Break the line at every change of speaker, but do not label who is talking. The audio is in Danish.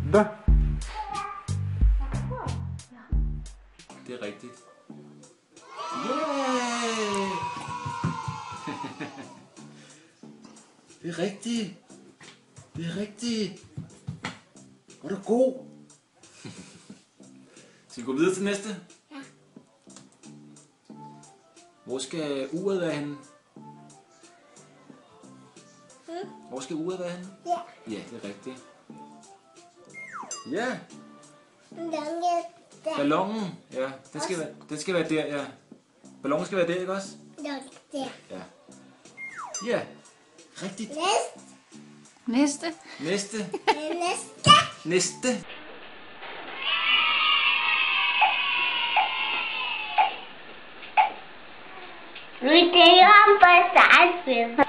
Hvad?
Det er rigtigt. Yeah! Det er rigtigt. Det er rigtigt. Hvor er du god. Skal vi gå videre til næste?
Ja.
Hvor skal uret være henne? Hvor skal uret være henne?
Ja.
Ja, det er rigtigt. Ja, ballonen. Ja, den skal være der, ja. Ballonen skal være der, ikke også?
Der.
Ja. Ja, rigtigt.
Næste.
Næste.
Næste.
Næste.
Vi tager om på startfilm.